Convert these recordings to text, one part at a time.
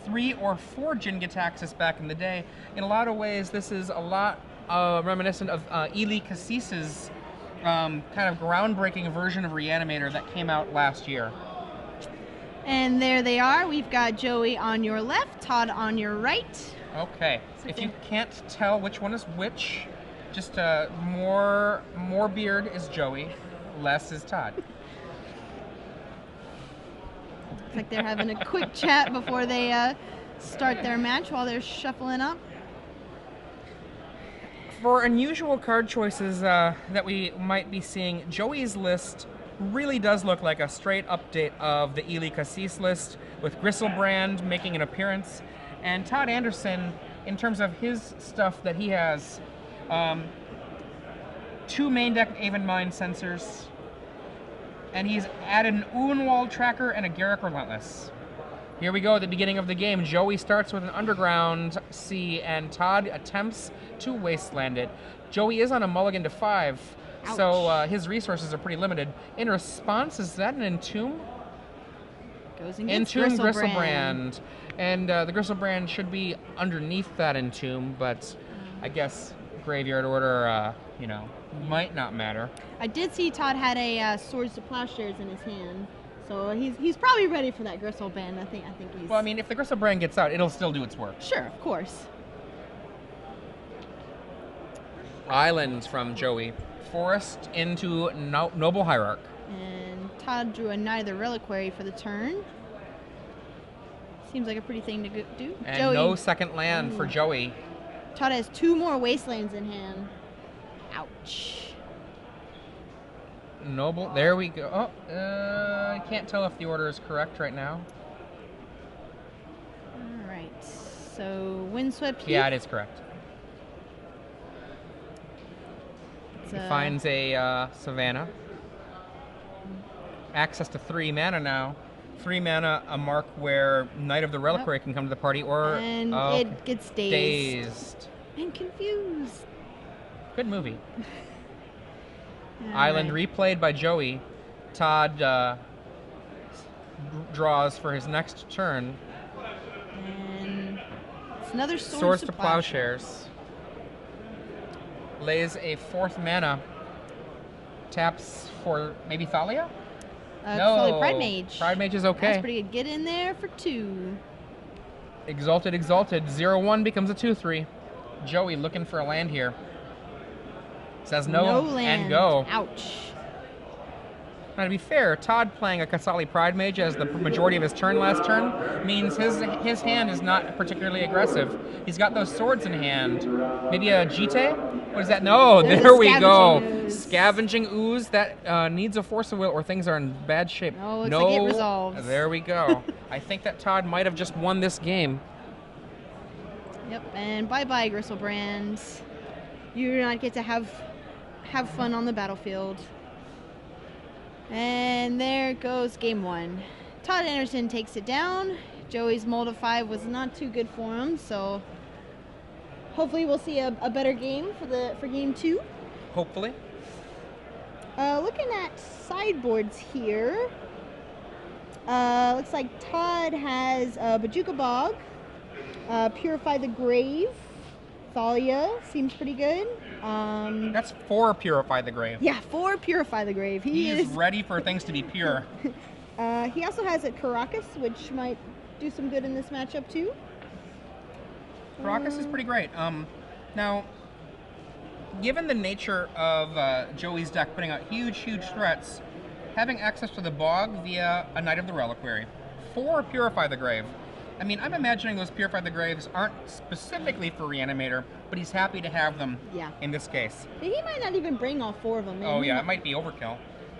3 or 4 Jin-Gitaxias back in the day. In a lot of ways, this is a lot reminiscent of Ely Cassis's kind of groundbreaking version of Reanimator that came out last year. And there they are. We've got Joey on your left, Todd on your right. Okay. If you can't tell which one is which, just more beard is Joey, less is Todd. Looks like they're having a quick chat before they start their match while they're shuffling up. For unusual card choices that we might be seeing, Joey's list really does look like a straight update of the Ely Cassis list, with Gristlebrand making an appearance, and Todd Anderson, in terms of his stuff that he has, 2 main deck Aven Mind sensors, and he's added an Unwald tracker and a Garrick Relentless. Here we go at the beginning of the game. Joey starts with an Underground Sea, and Todd attempts to Wasteland it. Joey is on a mulligan to 5, ouch, so his resources are pretty limited. In response, is that an Entomb? Goes and gets Entomb Gristlebrand. And the Gristlebrand should be underneath that Entomb, but I guess Graveyard Order, might not matter. I did see Todd had a Swords to Plowshares in his hand, so he's probably ready for that Gristlebrand. I think he's... Well, I mean, if the Gristlebrand gets out, it'll still do its work. Sure, of course. Island from Joey. Forest into Noble Hierarch. And Todd drew a Knight of the Reliquary for the turn. Seems like a pretty thing to do. And Joey, no second land for Joey. Todd has 2 more Wastelands in hand. Ouch. Noble, there we go. Oh, I can't tell if the order is correct right now. All right, so Windswept Heath. Yeah, it is correct. He finds a Savannah. Access to 3 mana now. 3 mana, a mark where Knight of the Reliquary can come to the party, or... And it gets dazed. And confused. Good movie. Island replayed by Joey. Todd draws for his next turn. And it's another Swords to Plowshares. Lays a 4th mana. Taps for maybe Thalia? No. Pride Mage. Pride Mage is okay. That's pretty good. Get in there for 2. Exalted. 0/1 becomes a 2/3. Joey looking for a land here. Says no land. And go. Ouch. Now, to be fair, Todd playing a Kasali Pride Mage as the majority of his turn last turn means his hand is not particularly aggressive. He's got those swords in hand. Maybe a Jite? What is that? No, there we go. Ooze. Scavenging Ooze that needs a Force of Will, or things are in bad shape. Oh, looks like it resolves. There we go. I think that Todd might have just won this game. Yep, and bye-bye, Gristlebrand. You do not get to have fun on the battlefield. And there goes game 1. Todd Anderson takes it down. Joey's Mold of 5 was not too good for him, so hopefully we'll see a better game for game 2. Hopefully. Looking at sideboards here, looks like Todd has Bajuka Bog, Purify the Grave, Thalia seems pretty good. That's 4 Purify the Grave. Yeah, 4 Purify the Grave. He is ready for things to be pure. He also has a Caracas, which might do some good in this matchup too. Caracas is pretty great. Now, given the nature of Joey's deck putting out huge threats, having access to the Bog via a Knight of the Reliquary, 4 Purify the Grave. I mean, I'm imagining those Purify the Graves aren't specifically for Reanimator, but he's happy to have them in this case. He might not even bring all 4 of them. Oh yeah, it might be overkill.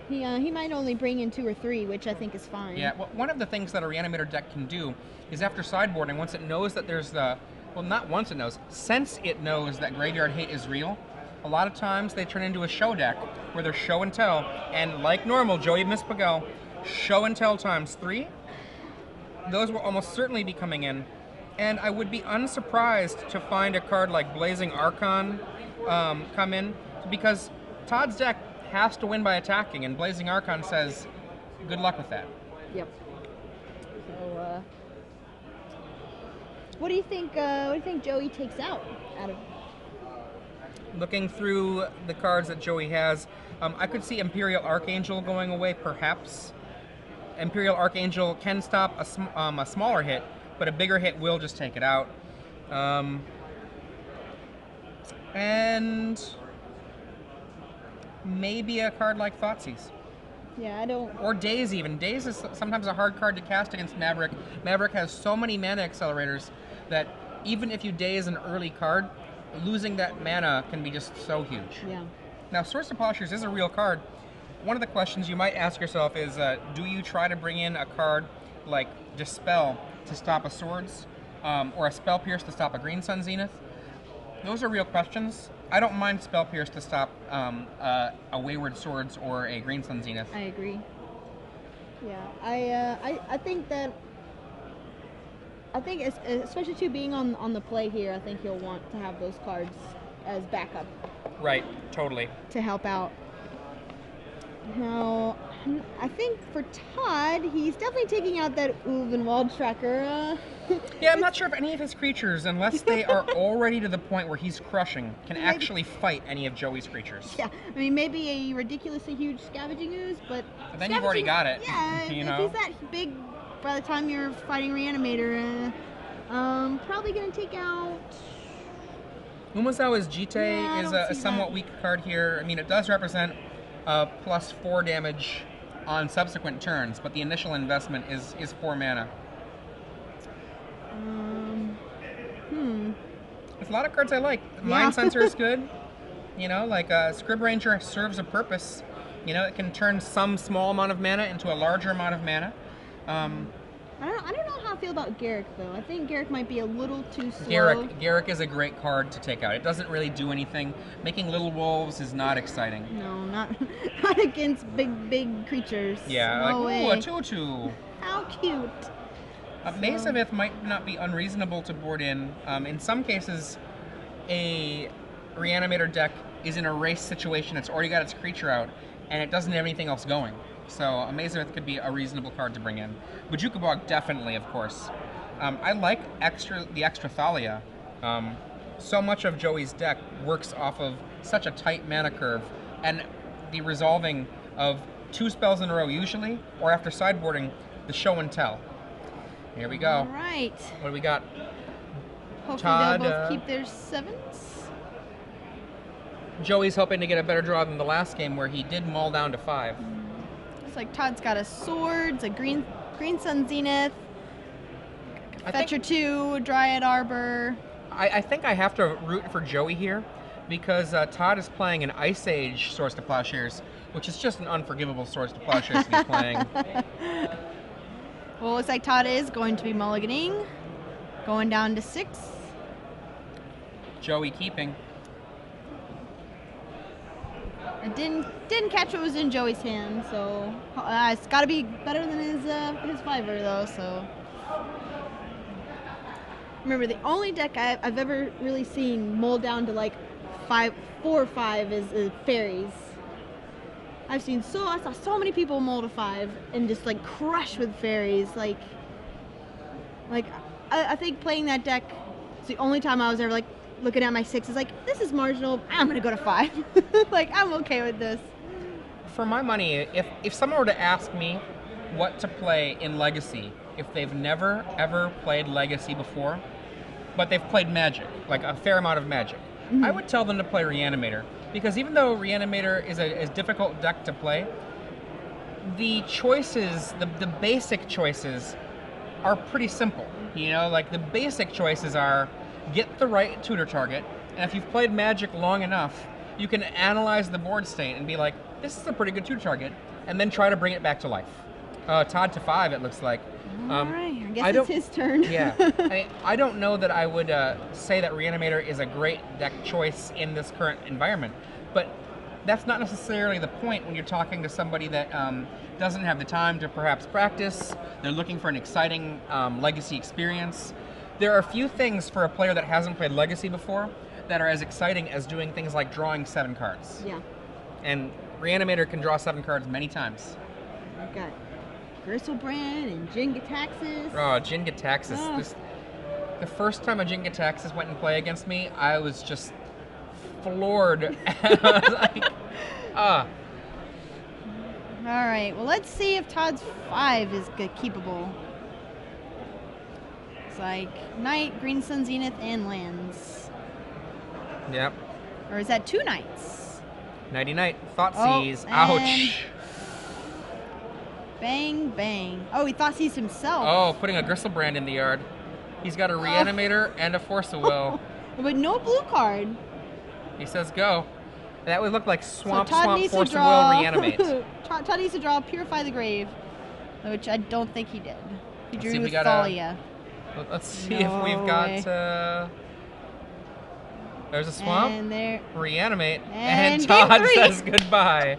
He might only bring in 2 or 3, which I think is fine. Yeah, well, one of the things that a Reanimator deck can do is after sideboarding, once it knows that there's the... Well, not once it knows, since it knows that Graveyard Hate is real, a lot of times they turn into a show deck where they're show and tell, and like normal, Joey Mispagel, show and tell ×3. Those will almost certainly be coming in, and I would be unsurprised to find a card like Blazing Archon come in, because Todd's deck has to win by attacking, and Blazing Archon says, good luck with that. Yep. So, What do you think? What do you think Joey takes out of? Looking through the cards that Joey has, I could see Imperial Archangel going away, perhaps. Imperial Archangel can stop a smaller hit, but a bigger hit will just take it out. And maybe a card like Thoughtseize. Yeah, I don't. Or Daze even. Daze is sometimes a hard card to cast against Maverick. Maverick has so many mana accelerators that even if you Daze an early card, losing that mana can be just so huge. Yeah. Now, Swords to Plowshares is a real card. One of the questions you might ask yourself is, do you try to bring in a card like Dispel to stop a Swords, or a Spell Pierce to stop a Green Sun Zenith? Those are real questions. I don't mind Spell Pierce to stop a Wayward Swords or a Green Sun Zenith. I agree. Yeah, I think that. I think, especially too being on the play here, I think he'll want to have those cards as backup. Right, totally. To help out. Now, I think for Todd, he's definitely taking out that Ulvenwald tracker. Yeah, I'm not sure if any of his creatures, unless they are already to the point where he's crushing, can actually fight any of Joey's creatures. Yeah, I mean, maybe a ridiculously huge Scavenging Ooze, but then you've already got it. Yeah, you if know? he's that big by the time you're fighting Reanimator, probably going to take out... Umezawa's Jite Yeah, is a somewhat that. weak card here. I mean, it does represent plus 4 damage on subsequent turns, but the initial investment is 4 mana. There's a lot of cards I like. Mind Sensor is good. You know, like Scrib Ranger serves a purpose. You know, it can turn some small amount of mana into a larger amount of mana. I don't know how I feel about Garrick, though. I think Garrick might be a little too slow. Garrick is a great card to take out. It doesn't really do anything. Making little wolves is not exciting. No, not against big creatures. Yeah, no like, way. ooh, a 2/2. How cute. Mazavith might not be unreasonable to board in. In some cases, a Reanimator deck is in a race situation. It's already got its creature out, and it doesn't have anything else going. So a Mazavith could be a reasonable card to bring in. Bojuka Bog, definitely, of course. I like the extra Thalia. So much of Joey's deck works off of such a tight mana curve, and the resolving of 2 spells in a row usually, or after sideboarding, the show and tell. Here we go. All right. What do we got? Hopefully Todd, they'll both keep their 7s. Joey's hoping to get a better draw than the last game where he did mull down to 5. Looks like Todd's got a Swords, a Green Sun Zenith, Fetcher 2, Dryad Arbor. I think I have to root for Joey here because Todd is playing an Ice Age Swords to Plowshares, which is just an unforgivable Swords to Plowshares to be playing. Well, looks like Todd is going to be mulliganing, going down to 6. Joey keeping. I didn't catch what was in Joey's hand, so it's got to be better than his 5er though. So remember, the only deck I've ever really seen mull down to like 4 or 5 is fairies. I saw so many people mull to 5 and just like crush with fairies. Like I think playing that deck is the only time I was ever like looking at my 6 is like, this is marginal. I'm gonna go to 5. Like, I'm okay with this. For my money, if someone were to ask me what to play in Legacy, if they've never ever played Legacy before, but they've played Magic, like a fair amount of Magic, I would tell them to play Reanimator. Because even though Reanimator is a difficult deck to play, the choices, the basic choices, are pretty simple. You know, like the basic choices are get the right tutor target, and if you've played Magic long enough, you can analyze the board state and be like, this is a pretty good tutor target, and then try to bring it back to life. Todd to 5, it looks like. All right, I guess it's his turn. Yeah, I don't know that I would say that Reanimator is a great deck choice in this current environment, but that's not necessarily the point when you're talking to somebody that doesn't have the time to perhaps practice. They're looking for an exciting Legacy experience. There are a few things for a player that hasn't played Legacy before that are as exciting as doing things like drawing 7 cards. Yeah. And Reanimator can draw 7 cards many times. I've got Gristlebrand and Jin-Gitaxias. Oh, Jin-Gitaxias. Oh. The first time a Jinga Taxis went in play against me, I was just floored. I was like, ah. All right, well, let's see if Todd's 5 is good, keepable. It's like Knight, Green Sun, Zenith, and lands. Yep. Or is that 2 Knights? Nighty night. Thoughtseize. Ouch. Bang, bang. Oh, he Thoughtseize himself. Oh, putting a Gristlebrand in the yard. He's got a Reanimator and a Force of Will. But no blue card. He says go. That would look like Swamp, so Swamp, Force of Will, Reanimate. Todd needs to draw Purify the Grave, which I don't think he did. He drew with Thalia. Let's see if we've got... there's a Swamp. And there. Reanimate. And Todd says goodbye.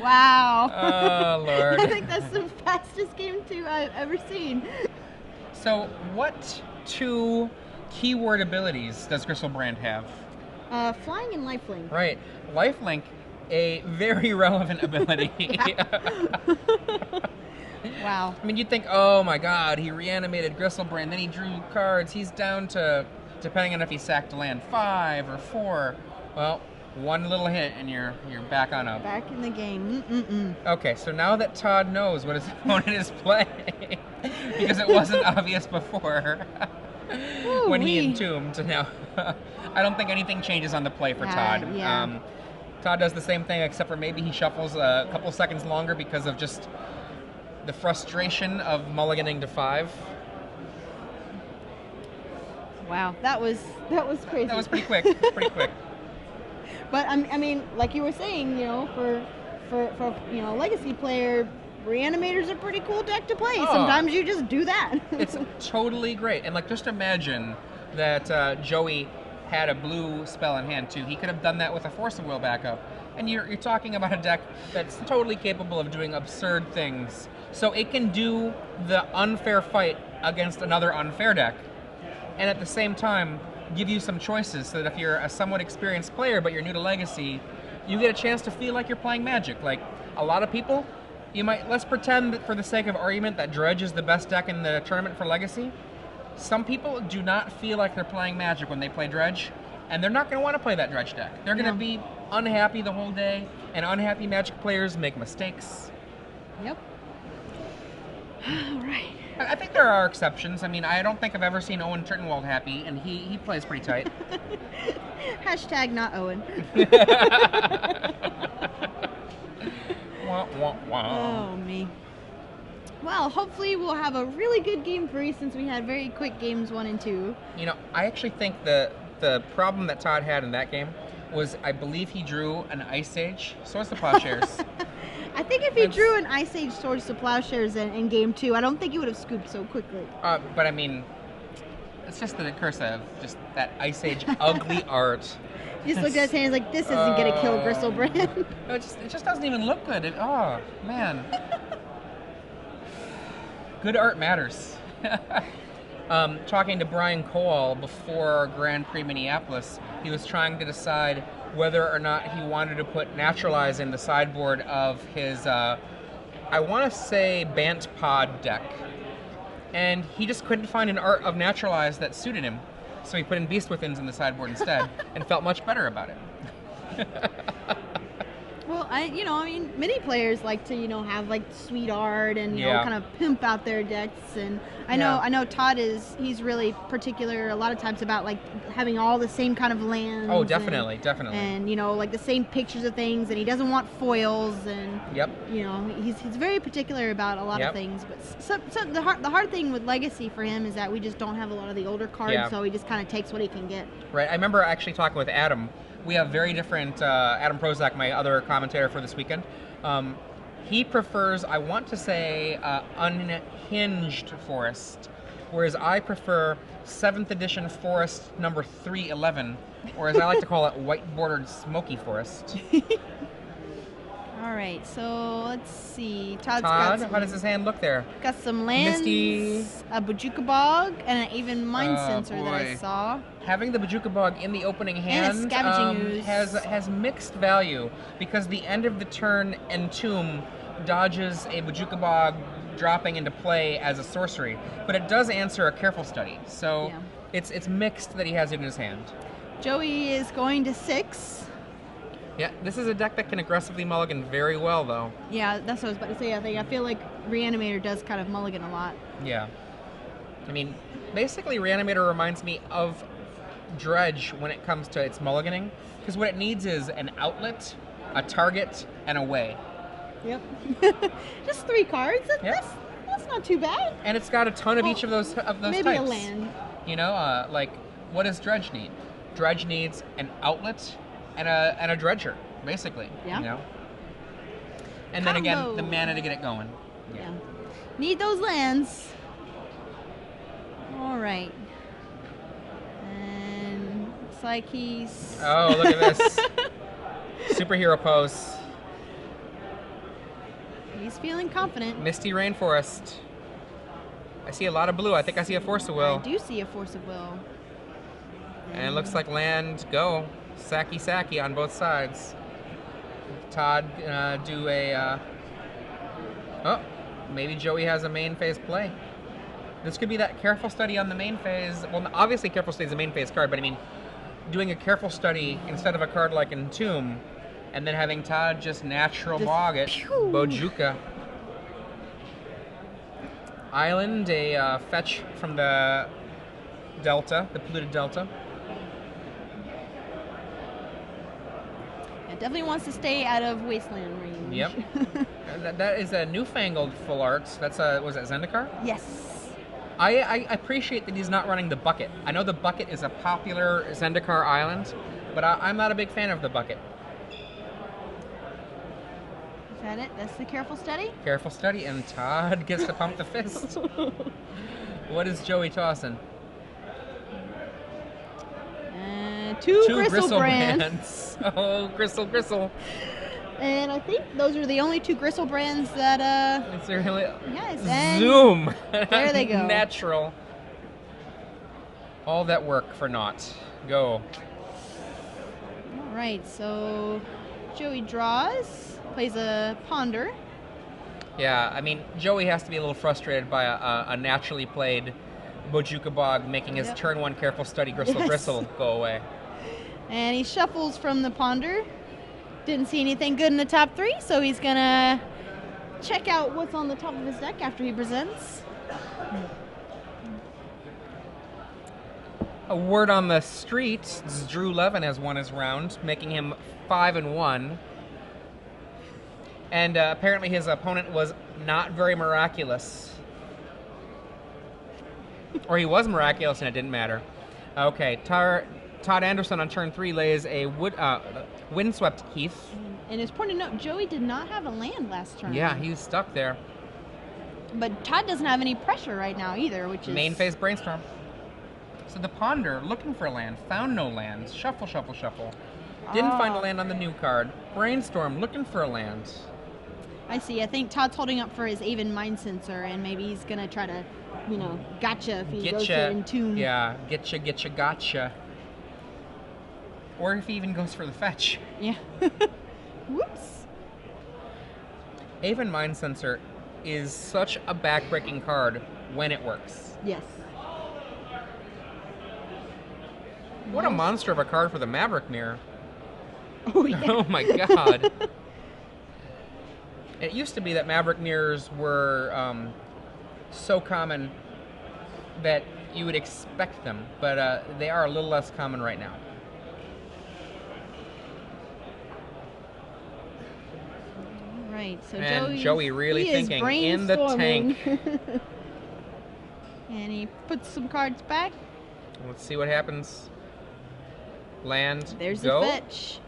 Wow. Oh, Lord. I think that's the fastest game 2 I've ever seen. So, what 2 keyword abilities does Gristlebrand have? Flying and Lifelink. Right. Lifelink, a very relevant ability. Wow. I mean, you'd think, oh my god, he reanimated Gristlebrand, then he drew cards. He's down to, depending on if he sacked a land, 5 or 4. Well, 1 little hit and you're back on up. Back in the game. Okay, so now that Todd knows what his opponent is playing, because it wasn't obvious before when he entombed. Now, I don't think anything changes on the play for Todd. Yeah. Todd does the same thing, except for maybe he shuffles a couple seconds longer because of just the frustration of mulliganing to 5. Wow, that was crazy. That was pretty quick. Pretty quick. But I mean, like you were saying, for legacy player, Reanimator's a pretty cool deck to play. Sometimes you just do that. It's totally great. And just imagine that Joey had a blue spell in hand too. He could have done that with a Force of Will backup. And you're talking about a deck that's totally capable of doing absurd things. So it can do the unfair fight against another unfair deck, and at the same time give you some choices so that if you're a somewhat experienced player but you're new to Legacy, you get a chance to feel like you're playing Magic. Like a lot of people, let's pretend that for the sake of argument that Dredge is the best deck in the tournament for Legacy. Some people do not feel like they're playing Magic when they play Dredge, and they're not going to want to play that Dredge deck. They're going to be unhappy the whole day, and unhappy Magic players make mistakes. Yep. All right. I think there are exceptions. I mean, I don't think I've ever seen Owen Trittenwald happy, and he plays pretty tight. Hashtag not Owen. Wah, wah, wah. Oh, me. Well, hopefully we'll have a really good game 3 since we had very quick games 1 and 2. I actually think the problem that Todd had in that game was I believe he drew an Ice Age Swords to Plowshares. I think if he drew an Ice Age Swords to Plowshares in game 2, I don't think he would have scooped so quickly. But I mean, it's just the curse of just that Ice Age ugly art. He just looked at his hands like, this isn't going to kill Gristlebrand. It just doesn't even look good. Oh, man. Good art matters. Talking to Brian Cole before Grand Prix Minneapolis, he was trying to decide whether or not he wanted to put Naturalize in the sideboard of his, I want to say, Bant Pod deck. And he just couldn't find an art of Naturalize that suited him. So he put in Beast Withins in the sideboard instead and felt much better about it. Well, I mean, many players like to, have like sweet art and kind of pimp out their decks. And I know Todd he's really particular a lot of times about like having all the same kind of lands. Oh, definitely. And like the same pictures of things, and he doesn't want foils, and he's very particular about a lot of things. But so the hard thing with Legacy for him is that we just don't have a lot of the older cards, so he just kind of takes what he can get. Right. I remember actually talking with Adam. We have very different, Adam Prozac, my other commentator for this weekend. He prefers, I want to say, Unhinged Forest, whereas I prefer 7th edition Forest number 311, or as I like to call it, white bordered Smoky Forest. All right, so let's see. Todd, how does his hand look there? Got some lands, Misty, a Bojuka Bog, and an even Mind Sensor that I saw. Having the Bojuka Bog in the opening hand and a Scavenging Ooze. has mixed value, because the end of the turn Entomb dodges a Bojuka Bog dropping into play as a sorcery, but it does answer a careful study. So Yeah. it's mixed that he has it in his hand. Joey is going to 6. Yeah, this is a deck that can aggressively mulligan very well, though. Yeah, that's what I was about to say. I feel like Reanimator does kind of mulligan a lot. Yeah. I mean, basically, Reanimator reminds me of Dredge when it comes to its mulliganing, because what it needs is an outlet, a target, and a way. Yep. Just 3 cards. Yep. That's not too bad. And it's got a ton of each of those Maybe types. a land. You know, like, what does Dredge need? Dredge needs an outlet and a dredger, basically. Yeah. You know? And then again, Combo. the mana to get it going. Yeah. Need those lands. All right. And looks like he's... Oh, look at this. Superhero pose. He's feeling confident. Misty Rainforest. I see a lot of blue. I think I see a Force of Will. I do see a Force of Will. And it looks like land go. Saki on both sides. Todd do a... oh, maybe Joey has a main phase play. This could be that careful study on the main phase. Well, obviously careful study is a main phase card, but I mean, doing a careful study instead of a card like Entomb, and then having Todd just natural bog it. Pew! Bojuka. Island, a fetch from the Delta, the polluted Delta. It definitely wants to stay out of Wasteland range. Yep. that is a newfangled full art. That's a, was that Zendikar? Yes. I appreciate that he's not running the bucket. I know the bucket is a popular Zendikar island, but I'm not a big fan of the bucket. Is that it? That's the careful study? Careful study, and Todd gets to pump the fist. What is Joey tossing? 2 Two Gristle brands. Oh, Gristle. And I think those are the only 2 Gristle brands that, It's really... yes, and Zoom! there they go. Natural. All that work for naught. Go. All right, so Joey draws, plays a Ponder. Yeah, I mean, Joey has to be a little frustrated by a naturally played Bojuka Bog making his turn 1 careful study Gristle go away. And he shuffles from the Ponder. Didn't see anything good in the top 3, so he's gonna check out what's on the top of his deck after he presents. A word on the street, Drew Levin has won his round, making him 5-1. And apparently his opponent was not very miraculous. Or he was miraculous and it didn't matter. Okay, Todd Anderson on turn 3 lays a Windswept Heath. And it's important to note, Joey did not have a land last turn. Yeah, he's stuck there. But Todd doesn't have any pressure right now either, which is... Main phase Brainstorm. So the Ponder, looking for a land, found no lands. Shuffle. Didn't find a land on the new card. Brainstorm, looking for a land. I see. I think Todd's holding up for his Aven Mind Sensor, and maybe he's going to try to, gotcha if he goes to Entomb. Yeah, gotcha. Or if he even goes for the fetch. Yeah. Whoops. Aven Mind Sensor is such a backbreaking card when it works. Yes. What a monster of a card for the Maverick Mirror. Oh, yeah. Oh my god. It used to be that Maverick Mirrors were so common that you would expect them, but they are a little less common right now. All right, so Joey really thinking in the tank. And he puts some cards back. Let's see what happens. Land, There's go. the fetch.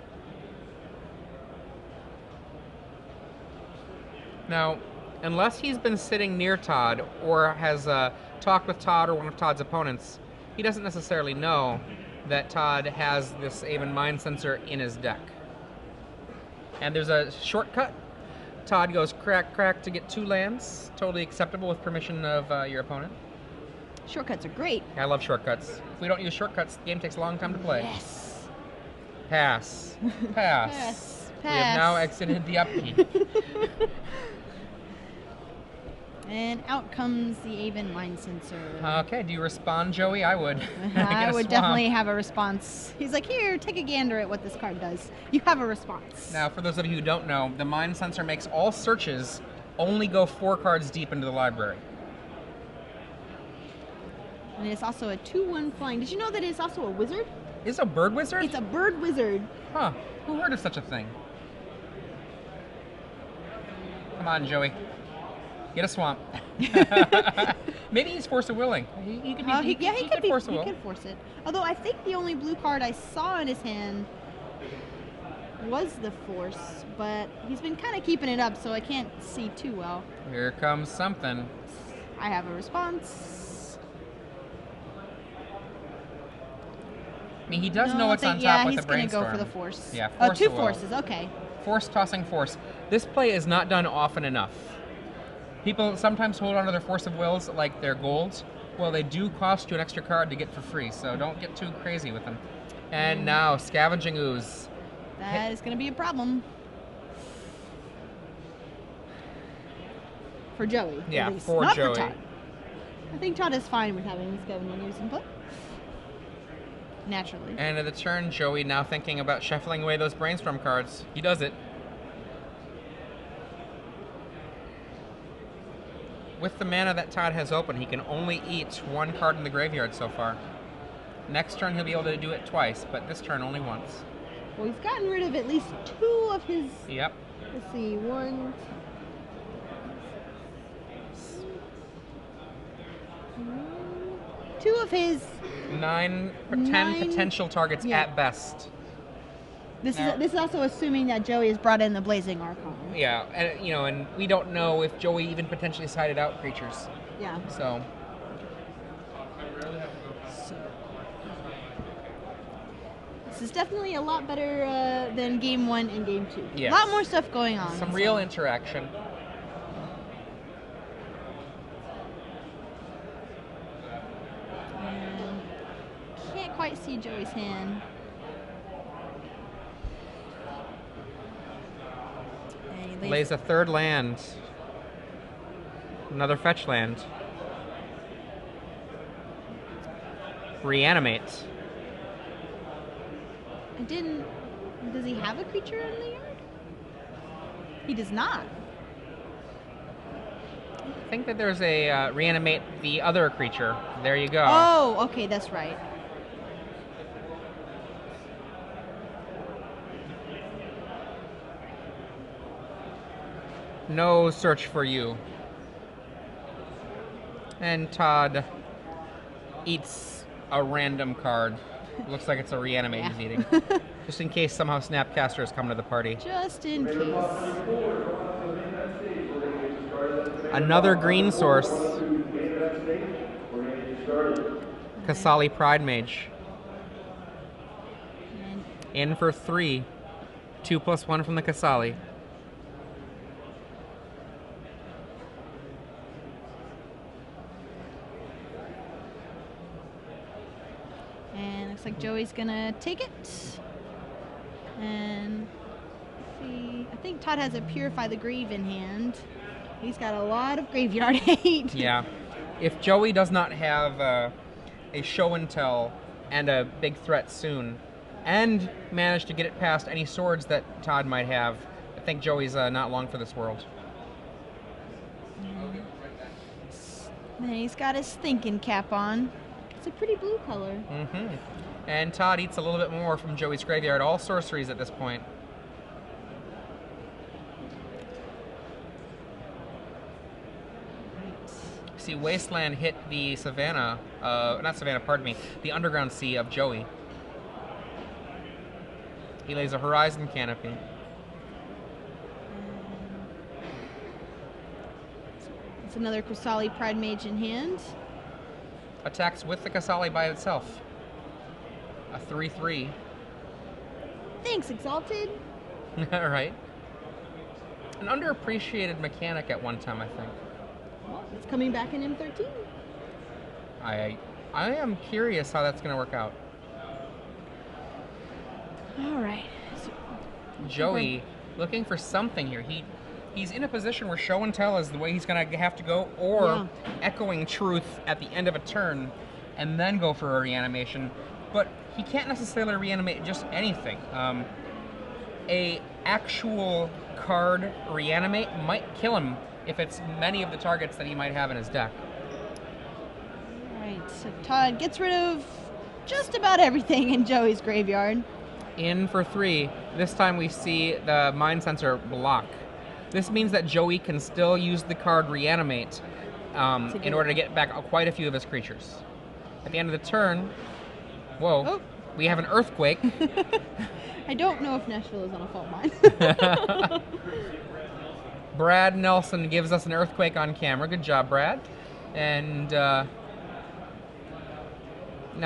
Now, unless he's been sitting near Todd or has talked with Todd or one of Todd's opponents, he doesn't necessarily know that Todd has this Aven Mind Sensor in his deck. And there's a shortcut. Todd goes crack to get 2 lands. Totally acceptable with permission of your opponent. Shortcuts are great. I love shortcuts. If we don't use shortcuts, the game takes a long time to play. Yes. Pass. Pass. We have now exited the upkeep. And out comes the Avon Mind Sensor. Okay, do you respond, Joey? I would. I would definitely have a response. He's like, here, take a gander at what this card does. You have a response. Now, for those of you who don't know, the Mind Sensor makes all searches only go 4 cards deep into the library. And it's also a 2/1 flying. Did you know that it's also a wizard? Is it a bird wizard? It's a bird wizard. Huh. Who heard of such a thing? Come on, Joey. Get a swamp. Maybe he's Force of Willing. He could be. He could force a will. He could force it. Although I think the only blue card I saw in his hand was the Force, but he's been kind of keeping it up, so I can't see too well. Here comes something. I have a response. I mean, he does know what's on top with the brainstorm. Yeah, he's going to go for the Force. Yeah, Force. Two Forces. Okay. Force tossing Force. This play is not done often enough. People sometimes hold on to their Force of Wills like they're golds. Well, they do cost you an extra card to get for free, so don't get too crazy with them. And now, Scavenging Ooze. That is going to be a problem. For Joey. Yeah, at least. for Not Joey. For Todd. I think Todd is fine with having Scavenging Ooze input. Naturally. And at the turn, Joey now thinking about shuffling away those brainstorm cards. He does it. With the mana that Todd has open, he can only eat 1 card in the graveyard so far. Next turn, he'll be able to do it twice, but this turn only once. Well, he's gotten rid of at least 2 of his... Yep. Let's see, 1... 2 of his... 10 potential targets at best. This is also assuming that Joey has brought in the Blazing Archon. Yeah, and and we don't know if Joey even potentially sided out creatures. Yeah. So. This is definitely a lot better than Game 1 and Game 2. Yes. A lot more stuff going on. Some real interaction. And can't quite see Joey's hand. Lays a 3rd land. Another fetch land. Reanimate. Does he have a creature in the yard? He does not. I think that there's a reanimate the other creature. There you go. Oh, okay, that's right. No search for you. And Todd eats a random card. Looks like it's a reanimate he's eating. Just in case somehow Snapcaster has come to the party. Just in case. Another green source. Kasali Pride Mage. In for 3. 2+1 from the Kasali. Looks like Joey's gonna take it. And let's see, I think Todd has a Purify the Grave in hand. He's got a lot of graveyard hate. Yeah. If Joey does not have a show and tell and a big threat soon, and manage to get it past any swords that Todd might have, I think Joey's not long for this world. And he's got his thinking cap on. It's a pretty blue color. Mm-hmm. And Todd eats a little bit more from Joey's graveyard. All sorceries at this point. See, Wasteland hit the Savannah, not Savannah, pardon me, the Underground Sea of Joey. He lays a Horizon Canopy. It's another Kasali Pride Mage in hand. Attacks with the Kasali by itself. A 3/3. Thanks, Exalted. All right. An underappreciated mechanic at one time, I think. Well, it's coming back in M13. I am curious how that's going to work out. All right. Joey looking for something here. he's in a position where show and tell is the way he's going to have to go, or echoing truth at the end of a turn and then go for a reanimation. But he can't necessarily reanimate just anything. A actual card reanimate might kill him if it's many of the targets that he might have in his deck. Alright, so Todd gets rid of just about everything in Joey's graveyard. In for 3. This time we see the Mind Sensor block. This means that Joey can still use the card Reanimate in order to get back quite a few of his creatures. At the end of the turn, we have an Earthquake. I don't know if Nashville is on a fault line. Brad Nelson gives us an Earthquake on camera. Good job, Brad. And now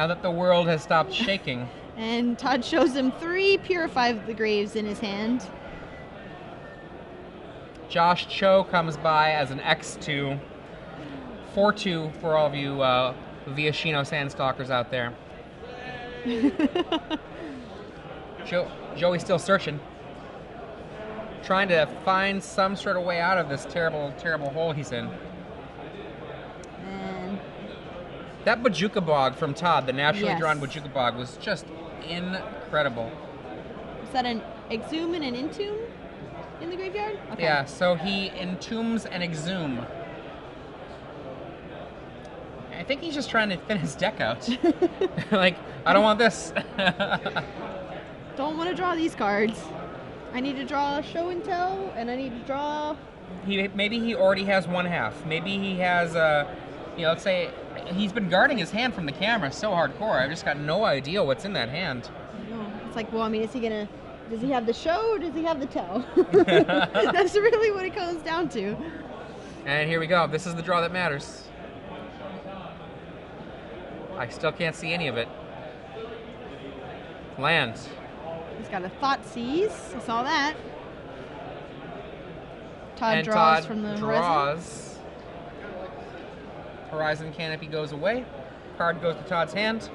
that the world has stopped shaking. And Todd shows him 3 Purify the Graves in his hand. Josh Cho comes by as an X2. 4-2 for all of you Viashino Sandstalkers out there. Joey's still searching. Trying to find some sort of way out of this terrible, terrible hole he's in. And that Bojuka Bog from Todd, the naturally drawn Bojuka Bog, was just incredible. Is that an Exhume and an Entomb in the graveyard? Okay. Yeah, so he entombs and exhume. I think he's just trying to thin his deck out. Like, I don't want this. Don't want to draw these cards. I need to draw show and tell, and I need to draw... Maybe he already has 1/2. Maybe he has, let's say, he's been guarding his hand from the camera so hardcore. I've just got no idea what's in that hand. No. It's like, well, I mean, does he have the show or does he have the tell? That's really what it comes down to. And here we go. This is the draw that matters. I still can't see any of it. Lands. He's got a Thoughtseize. I saw that. Todd draws Todd from the draws. Horizon Canopy goes away. Card goes to Todd's hand.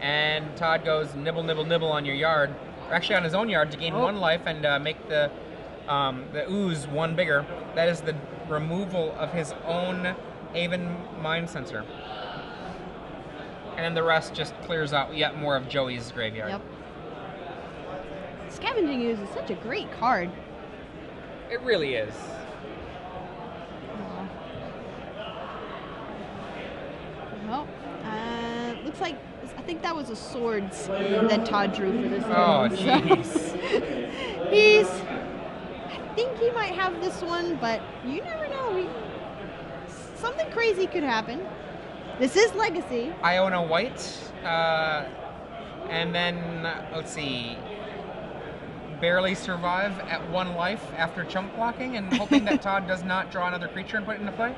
And Todd goes nibble, nibble, nibble on your yard. Or actually on his own yard to gain 1 life and make the ooze 1 bigger. That is the removal of his own Aven Mind Sensor. And then the rest just clears out yet more of Joey's graveyard. Yep. Scavenging Ooze is such a great card. It really is. Well, looks like, I think that was a Swords that Todd drew for this Oh, one. jeez. I think he might have this one, but you never know. Something crazy could happen. This is Legacy. Iona White. And then, let's see, barely survive at 1 life after chunk blocking and hoping that Todd does not draw another creature and put it into play.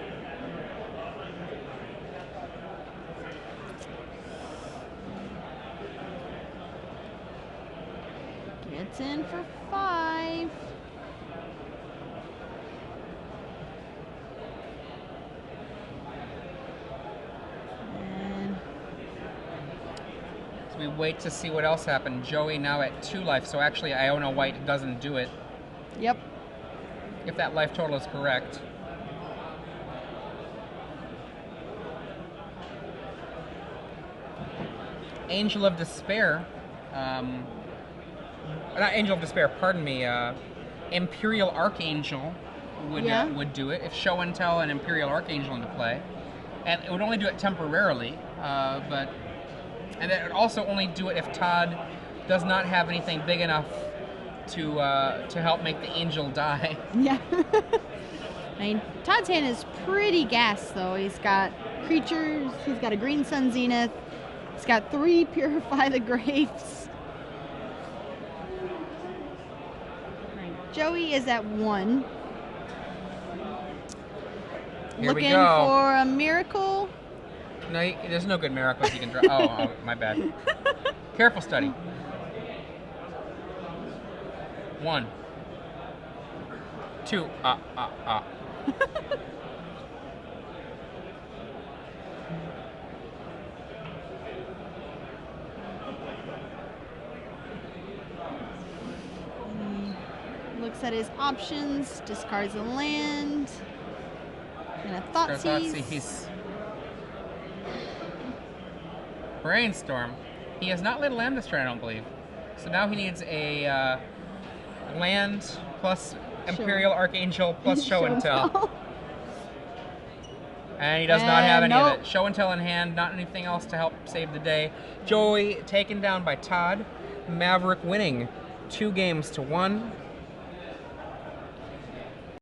Gets in for 5. And So we wait to see what else happened. Joey now at 2 life, so actually Iona White doesn't do it. yep. If that life total is correct. Angel of Despair. Not Angel of Despair, pardon me. Imperial Archangel would do it if show and tell an Imperial Archangel into play. And it would only do it temporarily, and it would also only do it if Todd does not have anything big enough to help make the angel die. Yeah. I mean, Todd's hand is pretty gas, though. He's got creatures. He's got a Green Sun Zenith. He's got 3 Purify the Graves. Right. Joey is at 1. Here Looking we go. for a miracle. No, there's no good miracles you can draw. Oh, my bad. Careful study. 1, 2. looks at his options, discards a land, and a Thoughtseize. Brainstorm. He has not laid a land this turn, I don't believe. So now he needs a land plus Imperial Archangel plus Show and Tell. And he does not have any of it. Show and Tell in hand, not anything else to help save the day. Joey taken down by Todd. Maverick winning 2 games to 1.